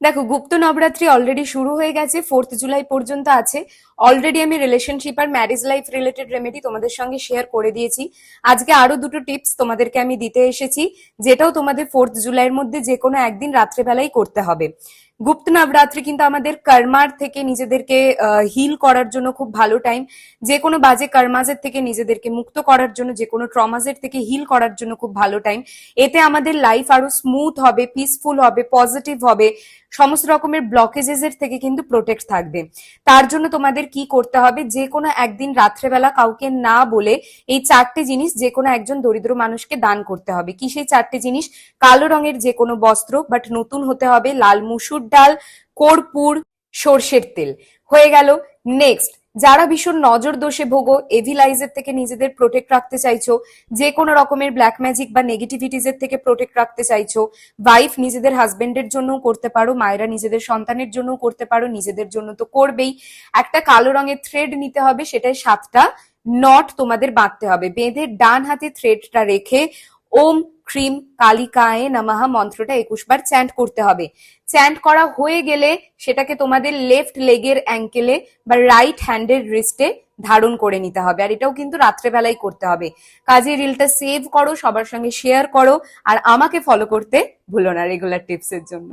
দেখো, গুপ্ত নবরাত্রি অলরেডি শুরু হয়ে গেছে, 4 জুলাই পর্যন্ত আছে। অলরেডি আমি রিলেশনশিপ আর ম্যারেজ লাইফ রিলেটেড রেমেডি তোমাদের সঙ্গে শেয়ার করে দিয়েছি। আজকে আরো দুটো টিপস তোমাদেরকে আমি দিতে এসেছি, যেটাও তোমাদের 4 জুলাইয়ের মধ্যে যে কোনো একদিন রাত্রেবেলায় করতে হবে। গুপ্ত নবরাত্রি কিন্তু আমাদের কর্মার থেকে নিজেদেরকে হিল করার জন্য খুব ভালো টাইম। যে কোনো বাজে কর্মাজের থেকে নিজেদেরকে মুক্ত করার জন্য, যে কোনো ট্রমাজের থেকে হিল করার জন্য খুব ভালো টাইম। এতে আমাদের লাইফ আরো স্মুথ হবে, পিসফুল হবে, পজিটিভ হবে, সমস্ত রকমের ব্লকেজেস এর থেকে কিন্তু প্রোটেক্ট থাকবে। তার জন্য তোমাদের কি করতে হবে, যে কোনো একদিন রাত্রেবেলা কাউকে না বলে এই 4টে জিনিস যে কোনো একজন দরিদ্র মানুষকে দান করতে হবে। কি সেই 4টে জিনিস? কালো রঙের যে কোনো বস্ত্র, বাট নতুন হতে হবে, লাল মুসুর ডাল, কর্পূর, সর্ষের তেল। হয়ে গেল। নেক্সট, যারা ভীষণ নজর দোষে ভোগো, এভিলাইজের থেকে নিজেদের প্রোটেক্ট রাখতে চাইছো, যে কোনো রকমের ব্ল্যাক ম্যাজিক বা নেগেটিভিটিস এর থেকে প্রোটেক্ট রাখতে চাইছো, ওয়াইফ নিজেদের হাজবেন্ডের জন্য করতে পারো, মায়েরা নিজেদের সন্তানের জন্য করতে পারো, নিজেদের জন্য তো করবেই। একটা কালো রঙের থ্রেড নিতে হবে, সেটাই 7টা নট তোমাদের বাঁধতে হবে। বেঁধে ডান হাতে থ্রেডটা রেখে ওম ক্রিম কালিকায়ে নমঃ মন্ত্রটা 21 বার চ্যান্ট করতে হবে। চ্যান্ট করা হয়ে গেলে সেটাকে তোমাদের লেফট লেগের অ্যাঙ্কেলে বা রাইট হ্যান্ডের রিস্টে ধারণ করে নিতে হবে। আর এটাও কিন্তু রাত্রেবেলায় করতে হবে। কাজে রিলটা সেভ করো, সবার সঙ্গে শেয়ার করো, আর আমাকে ফলো করতে ভুলো না রেগুলার টিপস এর জন্য।